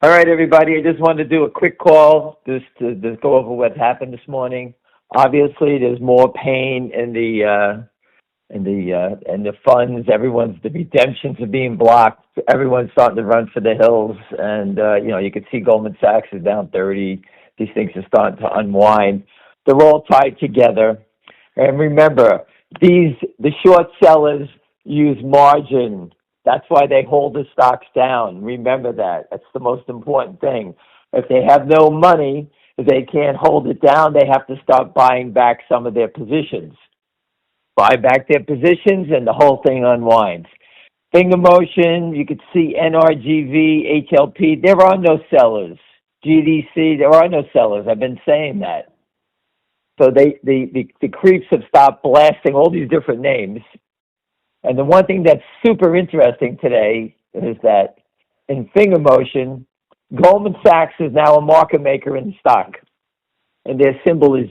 All right, everybody. I just wanted to do a quick call just to just go over what happened this morning. Obviously, there's more pain in the funds. The redemptions are being blocked. Everyone's starting to run for the hills, and you can see Goldman Sachs is down 30. These things are starting to unwind. They're all tied together. And remember, the short sellers use margin. That's why they hold the stocks down. Remember that. That's the most important thing. If they have no money, if they can't hold it down, they have to start buying back some of their positions. Buy back their positions, and the whole thing unwinds. Finger motion, you could see NRGV, HLP. There are no sellers. GDC, there are no sellers. I've been saying that. So the creeps have stopped blasting all these different names. And the one thing that's super interesting today is that in finger motion, Goldman Sachs is now a market maker in the stock, and their symbol is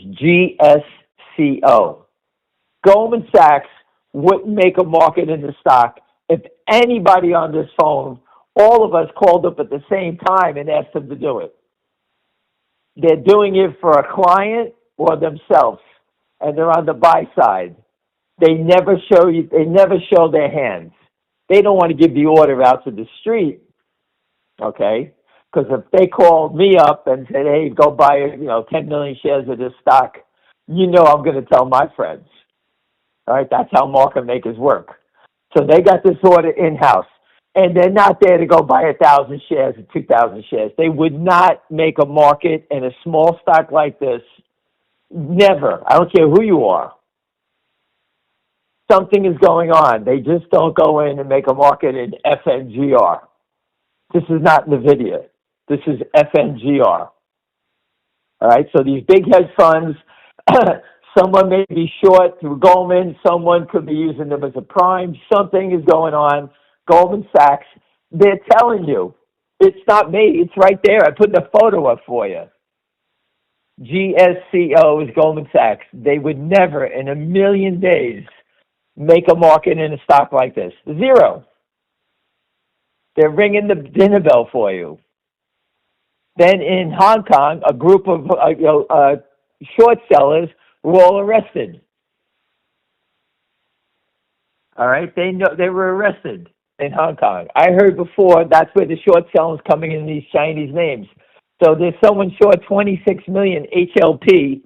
GSCO. Goldman Sachs wouldn't make a market in the stock if anybody on this phone, all of us called up at the same time and asked them to do it. They're doing it for a client or themselves, and they're on the buy side. They never show their hands. They don't want to give the order out to the street, okay? Because if they called me up and said, hey, go buy 10 million shares of this stock, I'm going to tell my friends. All right, that's how market makers work. So they got this order in-house, and they're not there to go buy 1,000 shares or 2,000 shares. They would not make a market in a small stock like this. Never. I don't care who you are. Something is going on. They just don't go in and make a market in FNGR. This is not NVIDIA. This is FNGR. All right, so these big hedge funds, someone may be short through Goldman. Someone could be using them as a prime. Something is going on. Goldman Sachs, they're telling you. It's not me. It's right there. I put the photo up for you. GSCO is Goldman Sachs. They would never in a million days make a market in a stock like this. Zero. They're ringing the dinner bell for you. Then in Hong Kong, a group of short sellers were all arrested. All right, they were arrested in Hong Kong. I heard before that's where the short sellers coming in these Chinese names. So there's someone short 26 million HLP.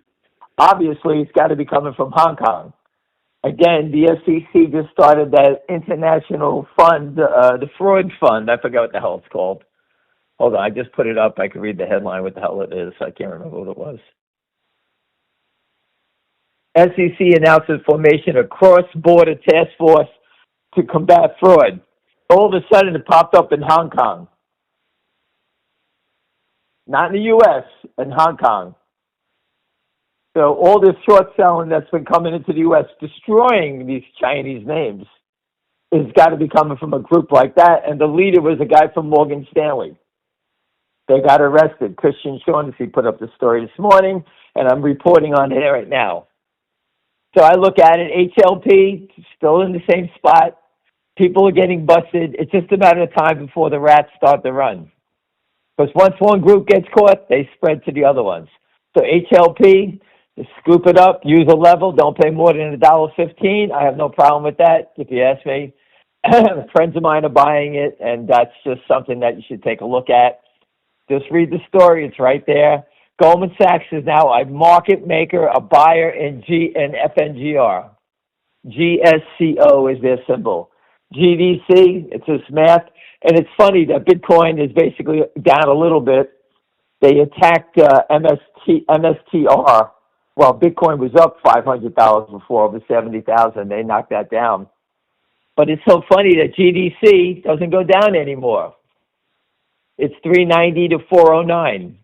Obviously, it's got to be coming from Hong Kong. Again, the SEC just started that international fund, the Freud Fund. I forgot what the hell it's called. Hold on, I just put it up. I can read the headline, what the hell it is. I can't remember what it was. SEC announces formation of cross-border task force to combat fraud. All of a sudden, it popped up in Hong Kong. Not in the U.S., in Hong Kong. So all this short selling that's been coming into the U.S., destroying these Chinese names, has got to be coming from a group like that. And the leader was a guy from Morgan Stanley. They got arrested. Christian Shaughnessy put up the story this morning, and I'm reporting on it right now. So I look at it, HLP, still in the same spot. People are getting busted. It's just a matter of time before the rats start to run. Because once one group gets caught, they spread to the other ones. So HLP, just scoop it up, use a level, don't pay more than $1.15. I have no problem with that, if you ask me. Friends of mine are buying it, and that's just something that you should take a look at. Just read the story. It's right there. Goldman Sachs is now a market maker, a buyer in FNGR. GSCO is their symbol. GDC, it's this math. And it's funny that Bitcoin is basically down a little bit. They attacked MSTR. Well, Bitcoin was up $500 before, over 70,000. They knocked that down. But it's so funny that GDC doesn't go down anymore. It's 390 to 409.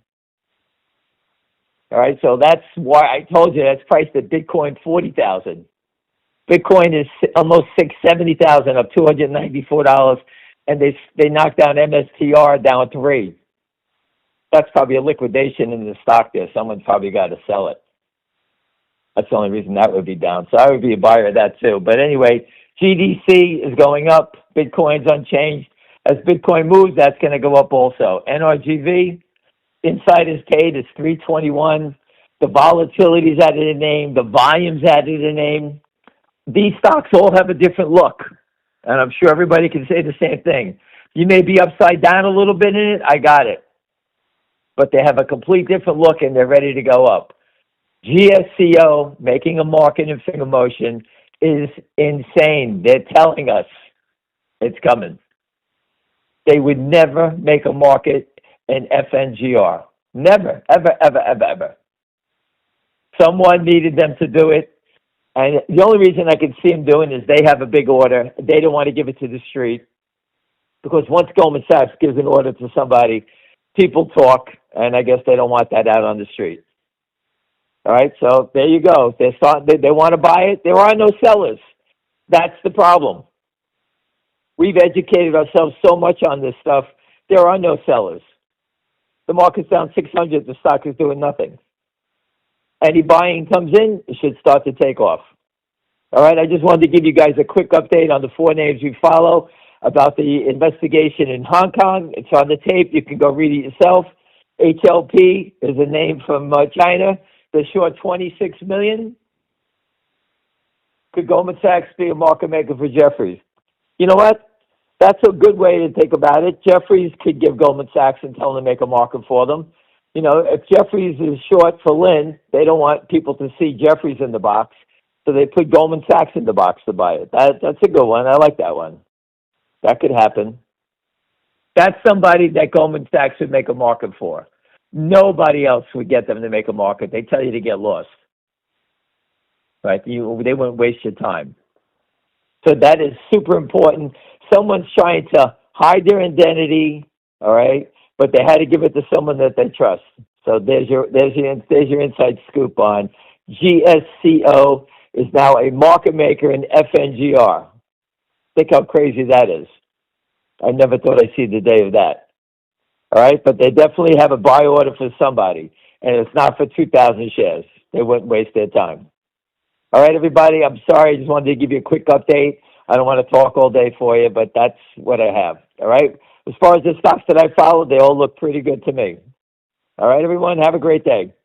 All right, so that's why I told you that's priced at Bitcoin 40,000. Bitcoin is almost 670,000, up $294, and they knocked down MSTR down to 3. That's probably a liquidation in the stock there. Someone's probably got to sell it. That's the only reason that would be down. So I would be a buyer of that too. But anyway, GDC is going up. Bitcoin's unchanged. As Bitcoin moves, that's going to go up also. NRGV, insiders paid is 321. The volatility's added a name. The volume's added a name. These stocks all have a different look, and I'm sure everybody can say the same thing. You may be upside down a little bit in it. I got it. But they have a complete different look, and they're ready to go up. GSCO, making a market in finger motion, is insane. They're telling us it's coming. They would never make a market in FNGR. Never, ever, ever, ever, ever. Someone needed them to do it. And the only reason I can see them doing is they have a big order. They don't want to give it to the street. Because once Goldman Sachs gives an order to somebody, people talk, and I guess they don't want that out on the street. All right, so there you go. They want to buy it. There are no sellers. That's the problem. We've educated ourselves so much on this stuff. There are no sellers. The market's down 600. The stock is doing nothing. Any buying comes in, it should start to take off. All right, I just wanted to give you guys a quick update on the 4 names we follow about the investigation in Hong Kong. It's on the tape. You can go read it yourself. HLP is a name from China. They're short 26 million. Could Goldman Sachs be a market maker for Jefferies? You know what? That's a good way to think about it. Jefferies could give Goldman Sachs and tell them to make a market for them. You know, if Jefferies is short for Lynn, they don't want people to see Jefferies in the box, so they put Goldman Sachs in the box to buy it. That's a good one. I like that one. That could happen. That's somebody that Goldman Sachs would make a market for. Nobody else would get them to make a market. They tell you to get lost. Right? They wouldn't waste your time. So that is super important. Someone's trying to hide their identity, all right, but they had to give it to someone that they trust. So there's your inside scoop on GSCO is now a market maker in FNGR. Think how crazy that is. I never thought I'd see the day of that. All right, but they definitely have a buy order for somebody, and it's not for 2,000 shares. They wouldn't waste their time. All right, everybody, I'm sorry. I just wanted to give you a quick update. I don't want to talk all day for you, but that's what I have. All right, as far as the stocks that I followed, they all look pretty good to me. All right, everyone, have a great day.